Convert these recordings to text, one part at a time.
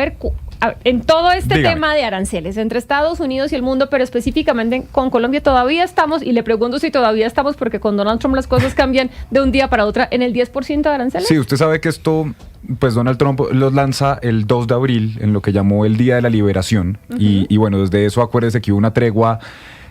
Jennifer, en todo este Dígame. tema de aranceles entre Estados Unidos y el mundo, pero específicamente con Colombia todavía estamos, y le pregunto si todavía estamos, porque con Donald Trump las cosas cambian de un día para otro, en el 10% de aranceles. Sí, usted sabe que esto, pues Donald Trump los lanza el 2 de abril, en lo que llamó el Día de la Liberación, y bueno, desde eso acuérdese que hubo una tregua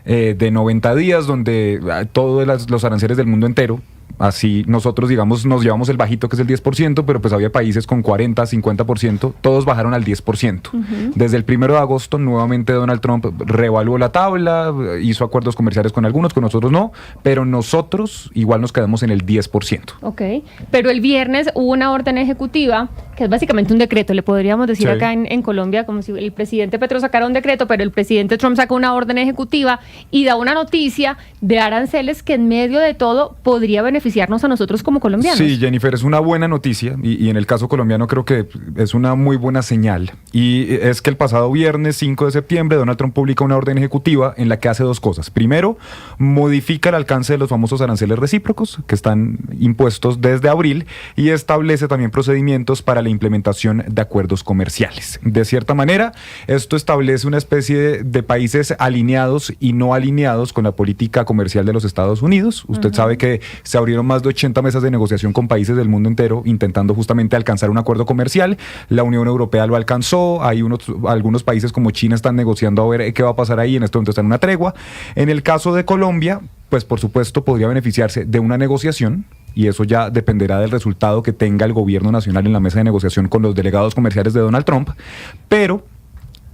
de 90 días donde todos los aranceles del mundo entero, así nosotros, digamos, nos llevamos el bajito que es el 10%, pero pues había países con 40, 50%, todos bajaron al 10%. Desde el 1 de agosto, nuevamente Donald Trump reevaluó la tabla, hizo acuerdos comerciales con algunos, con nosotros no, pero nosotros igual nos quedamos en el 10%. Ok, pero el viernes hubo una orden ejecutiva, que es básicamente un decreto, le podríamos decir Sí. acá en Colombia, como si el presidente Petro sacara un decreto, pero el presidente Trump sacó una orden ejecutiva y da una noticia de aranceles que en medio de todo podría beneficiarnos a nosotros como colombianos. Sí, Jennifer, es una buena noticia y en el caso colombiano creo que es una muy buena señal. Y es que el pasado viernes 5 de septiembre Donald Trump publica una orden ejecutiva en la que hace dos cosas. Primero, modifica el alcance de los famosos aranceles recíprocos que están impuestos desde abril y establece también procedimientos para la implementación de acuerdos comerciales. De cierta manera, esto establece una especie de países alineados y no alineados con la política comercial de los Estados Unidos. Usted sabe que se abrieron más de 80 mesas de negociación con países del mundo entero intentando justamente alcanzar un acuerdo comercial. La Unión Europea lo alcanzó, hay algunos países como China están negociando a ver qué va a pasar ahí, en este momento está en una tregua. En el caso de Colombia, pues por supuesto podría beneficiarse de una negociación, y eso ya dependerá del resultado que tenga el gobierno nacional en la mesa de negociación con los delegados comerciales de Donald Trump, pero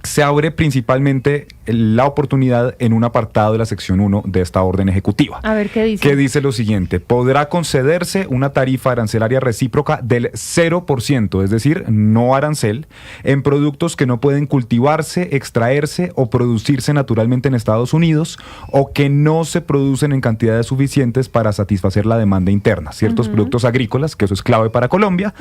se abre principalmente la oportunidad en un apartado de la sección 1 de esta orden ejecutiva. A ver, ¿qué dice? Que dice lo siguiente: podrá concederse una tarifa arancelaria recíproca del 0%, es decir, no arancel, en productos que no pueden cultivarse, extraerse o producirse naturalmente en Estados Unidos o que no se producen en cantidades suficientes para satisfacer la demanda interna. Ciertos productos agrícolas, que eso es clave para Colombia,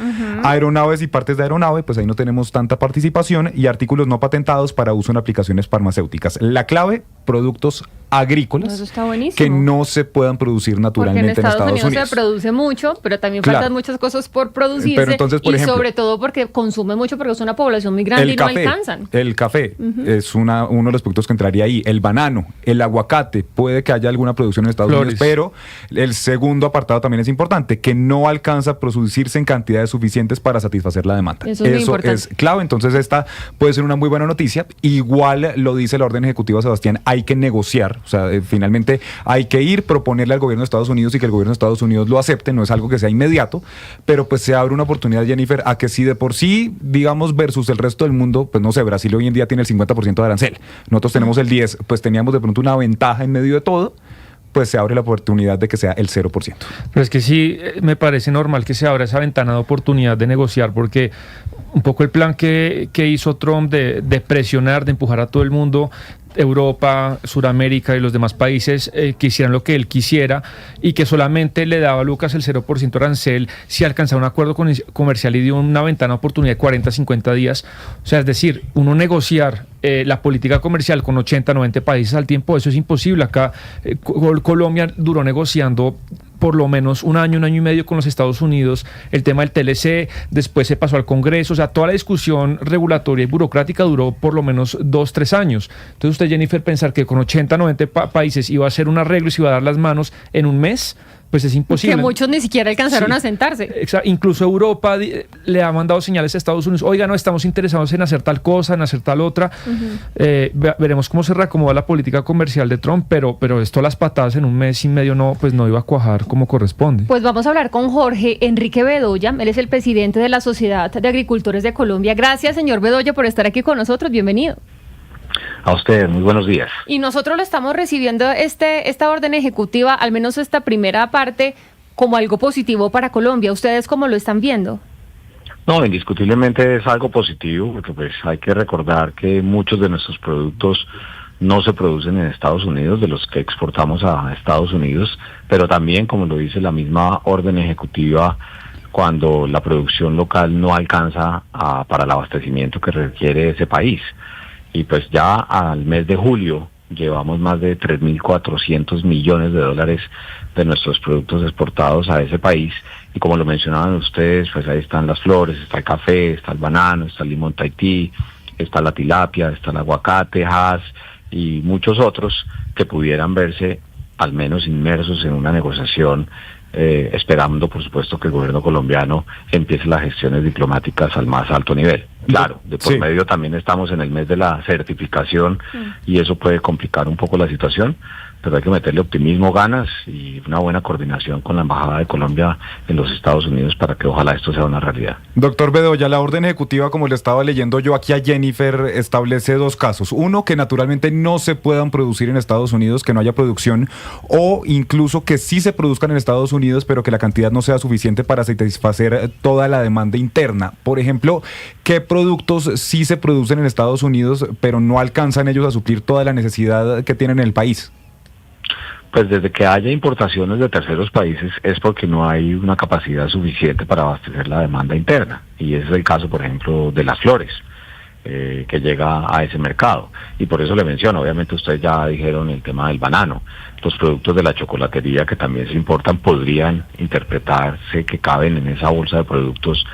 aeronaves y partes de aeronave, pues ahí no tenemos tanta participación, y artículos no patentados para uso en aplicaciones farmacéuticas. La clave, productos agrícolas Eso está buenísimo. que no se puedan producir naturalmente porque en Estados Unidos Unidos. se produce mucho, pero también Claro. faltan muchas cosas por producirse, Pero entonces, por y ejemplo, sobre todo porque consume mucho, porque es una población muy grande y no alcanzan. El café es uno de los productos que entraría ahí. El banano, el aguacate, puede que haya alguna producción en Estados Unidos, pero el segundo apartado también es importante, que no alcanza a producirse en cantidades suficientes para satisfacer la demanda. Eso es muy importante. Es clave. Entonces esta puede ser una muy buena noticia. Igual lo dice la orden ejecutiva, Sebastián, hay que negociar. O sea, finalmente hay que ir, proponerle al gobierno de Estados Unidos y que el gobierno de Estados Unidos lo acepte. No es algo que sea inmediato, pero pues se abre una oportunidad, Jennifer, a que si de por sí, digamos, versus el resto del mundo, pues no sé, Brasil hoy en día tiene el 50% de arancel, nosotros tenemos el 10%, pues teníamos de pronto una ventaja en medio de todo, pues se abre la oportunidad de que sea el 0%. Pero es que sí, me parece normal que se abra esa ventana de oportunidad de negociar, porque un poco el plan que hizo Trump de presionar, de empujar a todo el mundo, Europa, Sudamérica y los demás países que hicieran lo que él quisiera, y que solamente le daba a Lucas el 0% arancel si alcanzaba un acuerdo comercial y dio una ventana de oportunidad de 40, 50 días. O sea, es decir, uno negociar la política comercial con 80, 90 países al tiempo, eso es imposible. Acá Colombia duró negociando por lo menos un año y medio con los Estados Unidos, el tema del TLC, después se pasó al Congreso, o sea, toda la discusión regulatoria y burocrática duró por lo menos 2-3 años. Entonces usted, Jennifer, pensar que con 80, 90 países iba a hacer un arreglo y se iba a dar las manos en un mes, pues es imposible. Que muchos ni siquiera alcanzaron a sentarse. Exacto. Incluso Europa le ha mandado señales a Estados Unidos: oiga, no, estamos interesados en hacer tal cosa, en hacer tal otra. Veremos cómo se reacomoda la política comercial de Trump, pero esto, las patadas en un mes y medio, no iba a cuajar como corresponde. Pues vamos a hablar con Jorge Enrique Bedoya. Él es el presidente de la Sociedad de Agricultores de Colombia. Gracias, señor Bedoya, por estar aquí con nosotros. Bienvenido. A ustedes, muy buenos días. Y nosotros lo estamos recibiendo esta orden ejecutiva, al menos esta primera parte, como algo positivo para Colombia. ¿Ustedes cómo lo están viendo? No, indiscutiblemente es algo positivo, porque pues hay que recordar que muchos de nuestros productos no se producen en Estados Unidos, de los que exportamos a Estados Unidos, pero también, como lo dice la misma orden ejecutiva, cuando la producción local no alcanza para el abastecimiento que requiere ese país. Y pues ya al mes de julio llevamos más de 3.400 millones de dólares de nuestros productos exportados a ese país, y como lo mencionaban ustedes, pues ahí están las flores, está el café, está el banano, está el limón Tahití, está la tilapia, está el aguacate, Hass y muchos otros que pudieran verse al menos inmersos en una negociación, esperando por supuesto que el gobierno colombiano empiece las gestiones diplomáticas al más alto nivel. Claro, de por medio también estamos en el mes de la certificación y eso puede complicar un poco la situación, pero hay que meterle optimismo, ganas y una buena coordinación con la Embajada de Colombia en los Estados Unidos para que ojalá esto sea una realidad. Doctor Bedoya, la orden ejecutiva, como le estaba leyendo yo aquí a Jennifer, establece dos casos. Uno, que naturalmente no se puedan producir en Estados Unidos, que no haya producción, o incluso que sí se produzcan en Estados Unidos, pero que la cantidad no sea suficiente para satisfacer toda la demanda interna. Por ejemplo, ¿qué productos sí se producen en Estados Unidos, pero no alcanzan ellos a suplir toda la necesidad que tienen en el país? Pues desde que haya importaciones de terceros países es porque no hay una capacidad suficiente para abastecer la demanda interna. Y ese es el caso, por ejemplo, de las flores, que llega a ese mercado. Y por eso le menciono, obviamente ustedes ya dijeron el tema del banano. Los productos de la chocolatería que también se importan podrían interpretarse que caben en esa bolsa de productos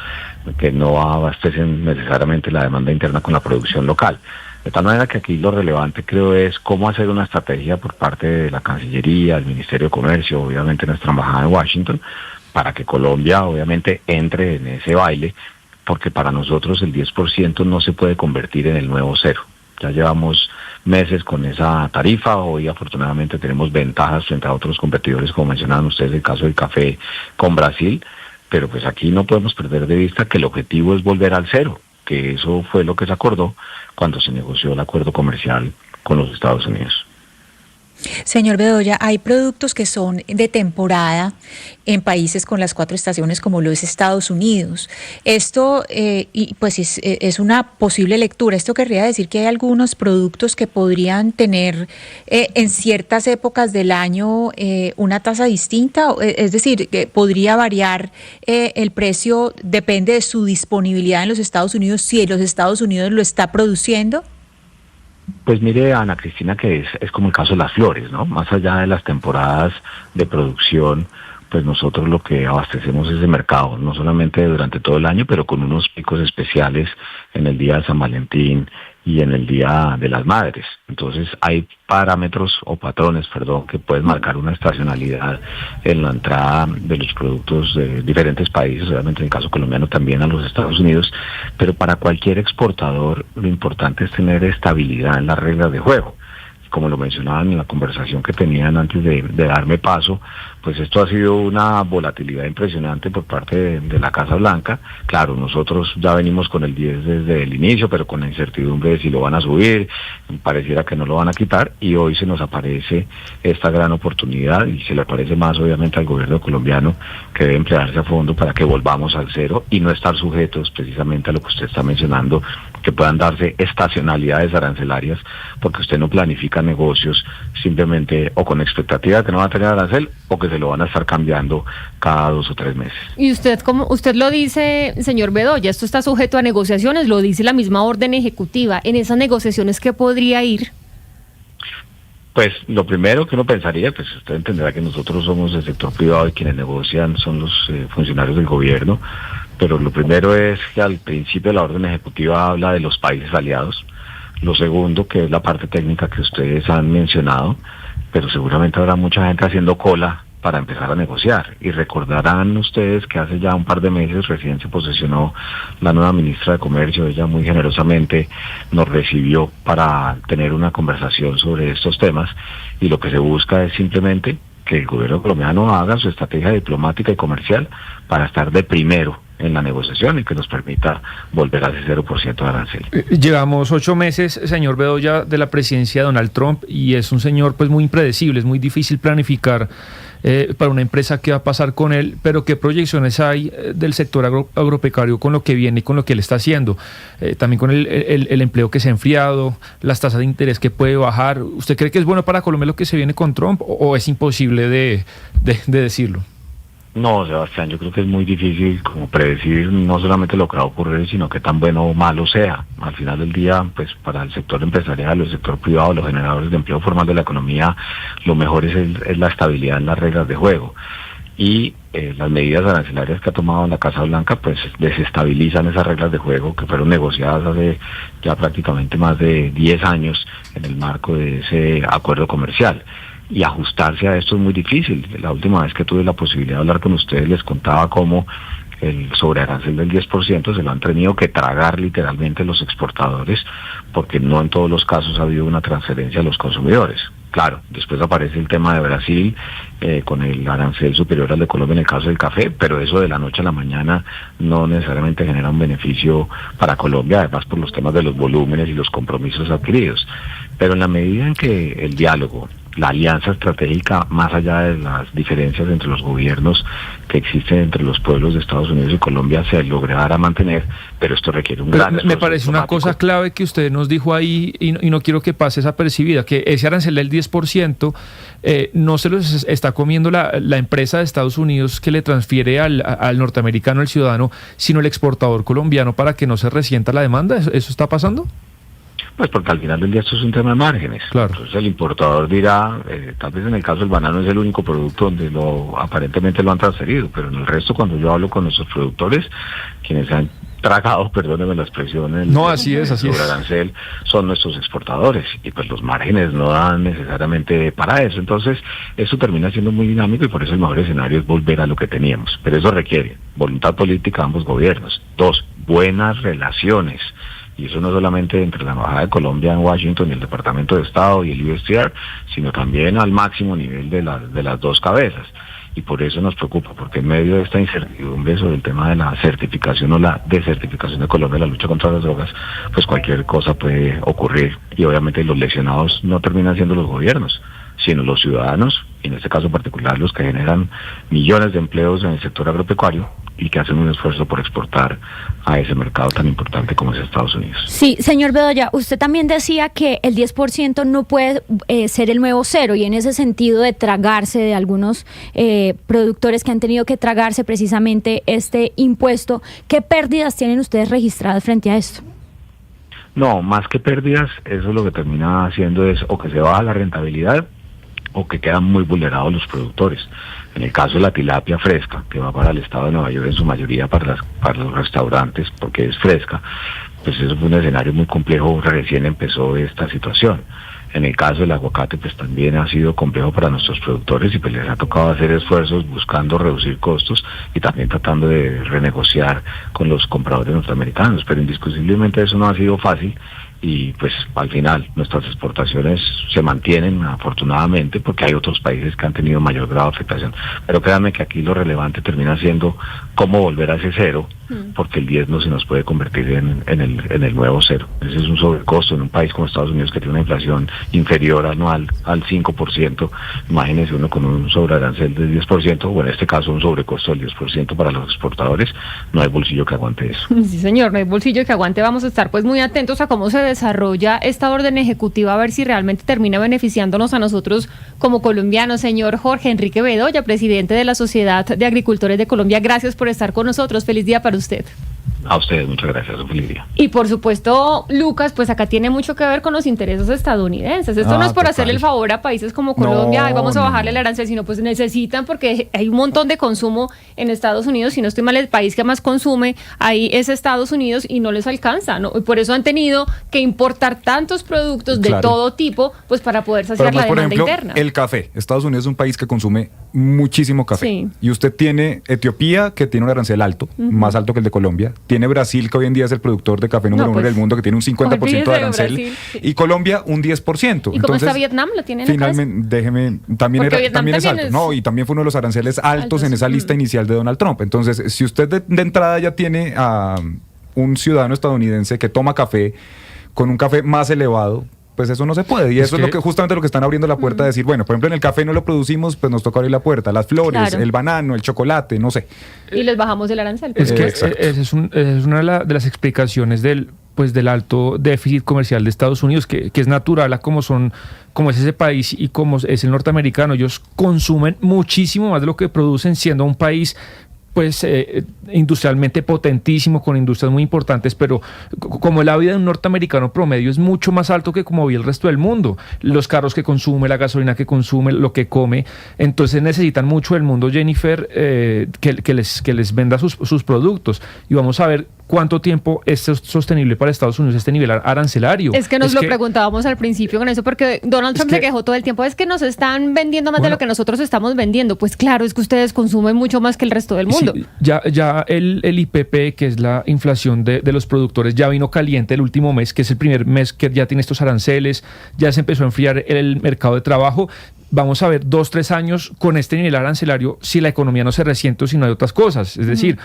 que no abastecen necesariamente la demanda interna con la producción local. De tal manera que aquí lo relevante creo es cómo hacer una estrategia por parte de la Cancillería, el Ministerio de Comercio, obviamente nuestra embajada en Washington, para que Colombia obviamente entre en ese baile, porque para nosotros el 10% no se puede convertir en el nuevo cero. Ya llevamos meses con esa tarifa, hoy afortunadamente tenemos ventajas frente a otros competidores, como mencionaban ustedes el caso del café con Brasil, pero pues aquí no podemos perder de vista que el objetivo es volver al cero, que eso fue lo que se acordó cuando se negoció el acuerdo comercial con los Estados Unidos. Señor Bedoya, hay productos que son de temporada en países con las 4 estaciones como lo es Estados Unidos. Esto y pues es una posible lectura. Esto querría decir que hay algunos productos que podrían tener en ciertas épocas del año una tasa distinta, es decir, que podría variar el precio, depende de su disponibilidad en los Estados Unidos, si los Estados Unidos lo está produciendo. Pues mire, Ana Cristina, que es como el caso de las flores, ¿no? Más allá de las temporadas de producción, pues nosotros lo que abastecemos es de mercado, no solamente durante todo el año, pero con unos picos especiales en el día de San Valentín y en el Día de las Madres. Entonces hay parámetros o patrones, que pueden marcar una estacionalidad en la entrada de los productos de diferentes países, obviamente en el caso colombiano también a los Estados Unidos, pero para cualquier exportador lo importante es tener estabilidad en las reglas de juego. Como lo mencionaban en la conversación que tenían antes de darme paso, pues esto ha sido una volatilidad impresionante por parte de la Casa Blanca. Claro, nosotros ya venimos con el 10 desde el inicio, pero con la incertidumbre de si lo van a subir, pareciera que no lo van a quitar, y hoy se nos aparece esta gran oportunidad, y se le aparece más obviamente al gobierno colombiano, que debe emplearse a fondo para que volvamos al cero y no estar sujetos precisamente a lo que usted está mencionando, que puedan darse estacionalidades arancelarias, porque usted no planifica negocios simplemente o con expectativa de que no va a tener arancel o que se lo van a estar cambiando cada 2 o 3 meses. Y usted, como usted lo dice, señor Bedoya, esto está sujeto a negociaciones, lo dice la misma orden ejecutiva. ¿En esas negociaciones qué podría ir? Pues lo primero que uno pensaría, pues usted entenderá que nosotros somos del sector privado y quienes negocian son los funcionarios del gobierno, pero lo primero es que al principio la orden ejecutiva habla de los países aliados. Lo segundo, que es la parte técnica que ustedes han mencionado, pero seguramente habrá mucha gente haciendo cola para empezar a negociar. Y recordarán ustedes que hace ya un par de meses recién se posesionó la nueva ministra de Comercio. Ella muy generosamente nos recibió para tener una conversación sobre estos temas, y lo que se busca es simplemente que el gobierno colombiano haga su estrategia diplomática y comercial para estar de primero en la negociación y que nos permita volver a ese 0% de arancel. Llevamos 8 meses, señor Bedoya, de la presidencia de Donald Trump, y es un señor pues muy impredecible, es muy difícil planificar para una empresa qué va a pasar con él, pero qué proyecciones hay del sector agropecuario con lo que viene y con lo que él está haciendo, también con el empleo que se ha enfriado, las tasas de interés que puede bajar. ¿Usted cree que es bueno para Colombia lo que se viene con Trump o es imposible de decirlo? No, Sebastián, yo creo que es muy difícil como predecir no solamente lo que va a ocurrir, sino que tan bueno o malo sea. Al final del día, pues para el sector empresarial, el sector privado, los generadores de empleo formal de la economía, lo mejor es la estabilidad en las reglas de juego. Y las medidas arancelarias que ha tomado la Casa Blanca pues desestabilizan esas reglas de juego que fueron negociadas hace ya prácticamente más de 10 años en el marco de ese acuerdo comercial. Y ajustarse a esto es muy difícil. La última vez que tuve la posibilidad de hablar con ustedes les contaba cómo el sobrearancel del 10% se lo han tenido que tragar literalmente los exportadores, porque no en todos los casos ha habido una transferencia a los consumidores. Claro, después aparece el tema de Brasil con el arancel superior al de Colombia en el caso del café, pero eso de la noche a la mañana no necesariamente genera un beneficio para Colombia, además por los temas de los volúmenes y los compromisos adquiridos. Pero en la medida en que el diálogo, la alianza estratégica, más allá de las diferencias entre los gobiernos que existen entre los pueblos de Estados Unidos y Colombia, se logrará mantener, pero esto requiere un gran esfuerzo. Me parece una cosa clave que usted nos dijo ahí, y no quiero que pase desapercibida, que ese arancel del 10% no se los está comiendo la empresa de Estados Unidos que le transfiere al norteamericano, al ciudadano, sino el exportador colombiano, para que no se resienta la demanda. ¿Eso está pasando? Pues porque al final del día esto es un tema de márgenes. Claro. Entonces el importador dirá, tal vez en el caso del banano es el único producto donde aparentemente lo han transferido, pero en el resto, cuando yo hablo con nuestros productores, quienes se han tragado, perdónenme la expresión, así es. Arancel, son nuestros exportadores, y pues los márgenes no dan necesariamente para eso. Entonces eso termina siendo muy dinámico, y por eso el mejor escenario es volver a lo que teníamos, pero eso requiere voluntad política de ambos gobiernos. 2, buenas relaciones. Y eso no solamente entre la Embajada de Colombia en Washington y el Departamento de Estado y el USTR, sino también al máximo nivel de las dos cabezas. Y por eso nos preocupa, porque en medio de esta incertidumbre sobre el tema de la certificación o la desertificación de Colombia en la lucha contra las drogas, pues cualquier cosa puede ocurrir. Y obviamente los lesionados no terminan siendo los gobiernos, sino los ciudadanos, y en este caso particular los que generan millones de empleos en el sector agropecuario y que hacen un esfuerzo por exportar a ese mercado tan importante como es Estados Unidos. Sí, señor Bedoya, usted también decía que el 10% no puede ser el nuevo cero, y en ese sentido de tragarse de algunos productores que han tenido que tragarse precisamente este impuesto, ¿qué pérdidas tienen ustedes registradas frente a esto? No, más que pérdidas, eso lo que termina haciendo es o que se baja la rentabilidad o que quedan muy vulnerados los productores. En el caso de la tilapia fresca, que va para el estado de Nueva York en su mayoría para los restaurantes, porque es fresca, pues eso fue un escenario muy complejo, recién empezó esta situación. En el caso del aguacate, pues también ha sido complejo para nuestros productores, y pues les ha tocado hacer esfuerzos buscando reducir costos y también tratando de renegociar con los compradores norteamericanos, pero indiscutiblemente eso no ha sido fácil. Y pues al final nuestras exportaciones se mantienen afortunadamente, porque hay otros países que han tenido mayor grado de afectación, pero créanme que aquí lo relevante termina siendo cómo volver a ese cero, porque el 10 no se nos puede convertir en el nuevo cero. Ese es un sobrecosto en un país como Estados Unidos, que tiene una inflación inferior anual al 5%. Imagínense uno con un sobrearancel del 10%, o en este caso un sobrecosto del 10% para los exportadores. No hay bolsillo que aguante eso. Sí, señor, no hay bolsillo que aguante. Vamos a estar pues muy atentos a cómo se desarrolla esta orden ejecutiva, a ver si realmente termina beneficiándonos a nosotros como colombianos. Señor Jorge Enrique Bedoya, presidente de la Sociedad de Agricultores de Colombia, gracias por estar con nosotros. Feliz día para usted. A ustedes, muchas gracias, un feliz día. Y por supuesto, Lucas, pues acá tiene mucho que ver con los intereses estadounidenses. Esto no es por hacerle el favor a países como Colombia, ay, vamos a bajarle el arancel, sino pues necesitan, porque hay un montón de consumo en Estados Unidos. Si no estoy mal, el país que más consume ahí es Estados Unidos, y no les alcanza, ¿no? Y por eso han tenido que importar tantos productos de todo tipo, pues para poder saciar la demanda interna. El café. Estados Unidos es un país que consume muchísimo café. Sí. Y usted tiene Etiopía, que tiene un arancel alto, más alto que el de Colombia. Tiene Brasil, que hoy en día es el productor de café número uno del mundo, que tiene un 50% de arancel. Brasil, sí. Y Colombia un 10%. ¿Y cómo está Vietnam? ¿Lo tiene en finalmente, déjeme, también es alto. No, y también fue uno de los aranceles altos en esa lista inicial de Donald Trump. Entonces, si usted de entrada ya tiene a un ciudadano estadounidense que toma café con un café más elevado, pues eso no se puede. Y eso es lo que justamente lo que están abriendo la puerta, de decir, bueno, por ejemplo, en el café no lo producimos, pues nos toca abrir la puerta. Las flores, el banano, el chocolate, no sé. Y les bajamos el arancel. Es que esa es una de las explicaciones del alto déficit comercial de Estados Unidos, que es natural a como es ese país y como es el norteamericano. Ellos consumen muchísimo más de lo que producen, siendo un país pues industrialmente potentísimo, con industrias muy importantes, pero como la vida de un norteamericano promedio es mucho más alto que como vive el resto del mundo, los carros que consume, la gasolina que consume, lo que come, entonces necesitan mucho el mundo, Jennifer, que les venda sus productos, y vamos a ver cuánto tiempo es sostenible para Estados Unidos este nivel arancelario. Es que nos lo preguntábamos al principio con eso, porque Donald Trump se quejó todo el tiempo, es que nos están vendiendo más de lo que nosotros estamos vendiendo. Pues claro, es que ustedes consumen mucho más que el resto del mundo. Sí, ya el IPP, que es la inflación de los productores, ya vino caliente el último mes, que es el primer mes que ya tiene estos aranceles, ya se empezó a enfriar el mercado de trabajo. Vamos a ver 2-3 años con este nivel arancelario si la economía no se resiente o si no hay otras cosas. Es decir,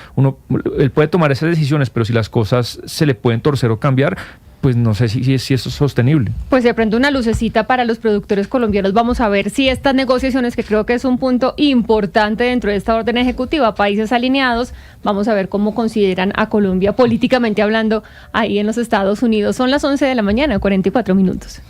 él puede tomar esas decisiones, pero si las cosas se le pueden torcer o cambiar, pues no sé si eso es sostenible. Pues se prende una lucecita para los productores colombianos. Vamos a ver si estas negociaciones, que creo que es un punto importante dentro de esta orden ejecutiva, países alineados, vamos a ver cómo consideran a Colombia políticamente hablando ahí en los Estados Unidos. Son las 11 de la mañana, 44 minutos.